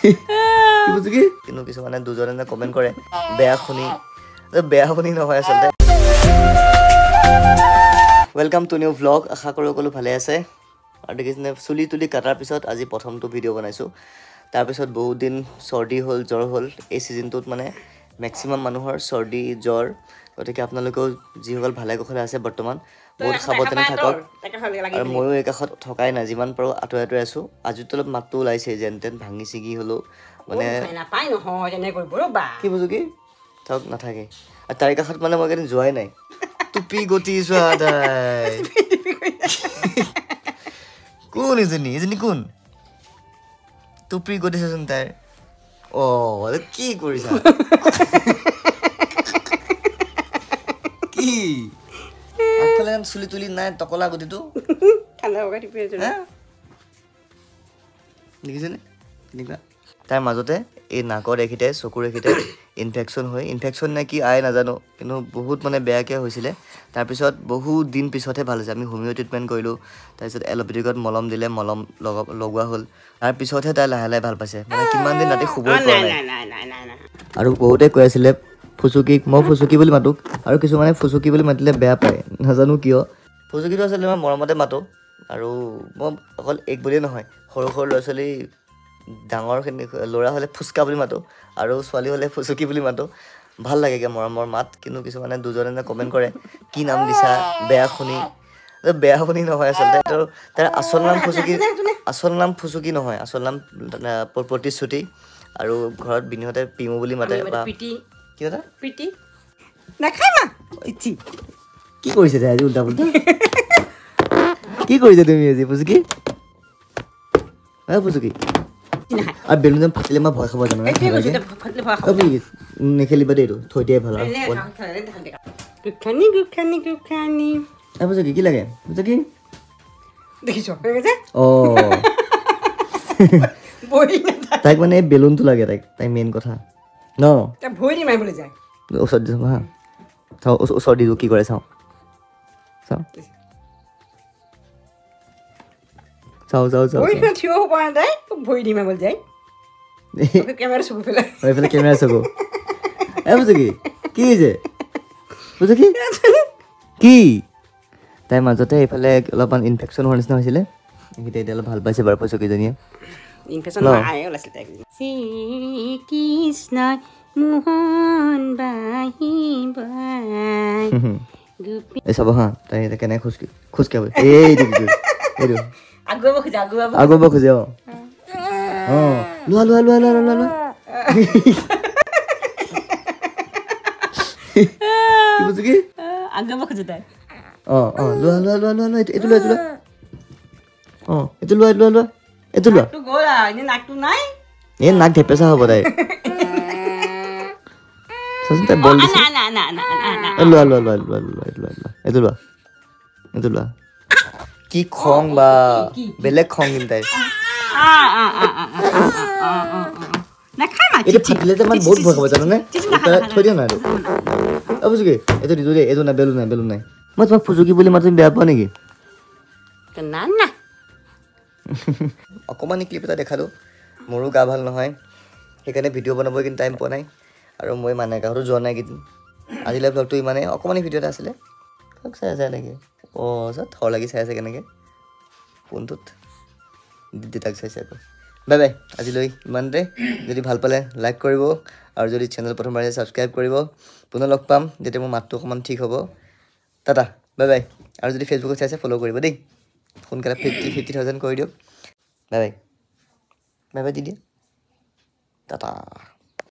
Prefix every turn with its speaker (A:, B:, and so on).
A: কি বুঝি কি কিন্তু কিছুমানে দুজনে কমেন্ট কৰে বেয়া শুনি নহয় আচলতে ওয়েলকাম টু নিউ ভ্লগ আশা কৰো সকলো ভালে আছে আৰু দেখিছেনে চুলি তুলি কাটাৰ পিছত আজি প্ৰথমটো ভিডিঅ' বনাইছো তাৰ পিছত বহুত দিন সৰ্দি হ'ল জ্বৰ হ'ল এই সিজনটোত মানে ম্যাক্সিমাম মানুহৰ সৰ্দি জ্বৰ গতিকে আপোনালোকেও যিসকল ভালে কুশলে আছে বৰ্তমান বহুত সাৱধানে থাকক আৰু ময়ো এই কাষত থকাই না যিমান পাৰো আঁতৰাই আছো আজি তলত মাতটো ওলাইছে যেনতেন ভাঙি ছিগি হলো মানে
B: নাপাই নহয় এনে কৰিব ৰবা
A: কি বুজো কি থাক নাথাকে আৰু তাৰি কাষত মানে মই কেনে যোৱাই নাই টুপি গতি সোৱাদাই কোন এজনী কোন টুপি গতিছেচোন তাইৰ অ কি কৰিছা কি আকলে চুলি তুলি নাই টকলা গতিটো
B: ঠাণ্ডা লগা টিপি আছে
A: দেখিছেনে কেনেকুৱা তাৰ মাজতে এই নাকৰ এখিতে চকুৰ এখিতে ইনফেকশ্যন হয় ইনফেকশ্যন নে কি আই নাজানো কিন্তু বহুত মানে বেয়াকৈ হৈছিলে তাৰপিছত বহুত দিন পিছতহে ভাল হৈছে আমি হোমিও ট্ৰিটমেণ্ট কৰিলোঁ তাৰপিছত এল'পেথিকত মলম দিলে মলম লগোৱা হ'ল তাৰ পিছতহে তাই লাহে লাহে ভাল পাইছে মানে কিমান দিন ৰাতি শুবই পৰা নাই আৰু বহুতে কৈ আছিলে ফুচুকিক মই ফুচুকি বুলি মাতোক আৰু কিছুমানে ফুচুকি বুলি মাতিলে বেয়া পায় নাজানো কিয় ফুচুকিটো আচলতে মই মৰমতে মাতোঁ আৰু মই অকল এক বুলিয়ে নহয় সৰু সৰু ল'ৰা ছোৱালী ডাঙৰখিনি ল'ৰা হ'লে ফুচকা বুলি মাতোঁ আৰু ছোৱালী হ'লে ফুচুকি বুলি মাতোঁ ভাল লাগেগৈ মৰমৰ মাত কিন্তু কিছুমানে দুজনে কমেণ্ট কৰে কি নাম দিছা বেয়া শুনি নহয় আচলতে তাৰ আচল নাম ফুচুকি নহয় আচল নাম প্ৰতিশ্ৰুতি আৰু ঘৰত বিনিহতে পিমু বুলি মাতে বা কি কথা
B: পিটি নাখাই মা
A: কি কৰিছে তাই আজি উল্টা পুল্টা কি কৰিছে তুমি আজি ফুচুকি ফুচুকি আৰু বেলুন ফাটিলে মই ভয় খাব জানো নেখেলিবা দেই এইটো থৈ দিয়াই ভাল ফুচুকি কি লাগে ফুচুকি
B: দেখিছ
A: তাইক মানে বেলুনটো লাগে তাইক মেইন কথা ন
B: ভৰি দি মাৰিবলৈ যায়
A: ওচৰত দিছোঁ হা চাওঁ ওচৰত দিছোঁ কি কৰে চাওঁ
B: থিয় হ'ব পৰা নাই ভৰি দি মাৰিবলৈ যায় কেমেৰা চকু পেলাই
A: এইফালে কেমেৰা চকু ফুচুকি কি হৈছে ফুচুকি কি তাইৰ মাজতে এইফালে অলপমান ইনফেকশ্যন হোৱাৰ নিচিনা হৈছিলে এতিয়া অলপ ভাল পাইছে বাৰু ফুচুকিজনীয়ে
B: ইনফেকশ্যন ওলাইছিলে তাইক কৃষ্ণ মোহন
A: এই চাব হা তাই কেনেকৈ খোজকাঢ়িব এইটো আগুৱাব খোজে লোৱা কি বুজো কি
B: আগুৱাব খোজে তাই
A: লোৱা এইটো লোৱা
B: নাকটো নাই
A: এই নাক ঢেপেচা হ'ব তাই তাই বল লোৱা কি খং বা বেলেগ খং কিন্তু তাই এইটো ফাটিলে যে বহুত ভয় খাব জানানে থৈ দিয়া নাই ফুচুকি এইটো দিছো দেই এইটো নাই বেলুন নাই মই তোমাক ফুচুকি বুলি মাতি বেয়া পোৱা নেকি অকণমানি ক্লিপ এটা দেখালোঁ মোৰো গা ভাল নহয় সেইকাৰণে ভিডিঅ' বনাব কিন্তু টাইম পোৱা নাই আৰু মই মানে গাহতো যোৱা নাই কেইদিন আজিলৈ ভ্লগটো ইমানেই অকণমানি ভিডিঅ' এটা আছিলে চাই আছে এনেকৈ থৰ লাগি চাই আছে কেনেকৈ ফোনটোত দেউতাক চাইছে আকৌ বাই আজিলৈ ইমানতে যদি ভাল পালে লাইক কৰিব আৰু যদি চেনেল প্ৰথমবাৰ ছাবস্ক্ৰাইব কৰিব পুনৰ লগ পাম যেতিয়া মোৰ মাতটো অকণমান ঠিক হ'ব টাটা বাই আৰু যদি ফেচবুকত চাইছে ফ'ল' কৰিব দেই সোনকালে 50,000 কৰি দিয়ক বাই দি দিয়া টাটা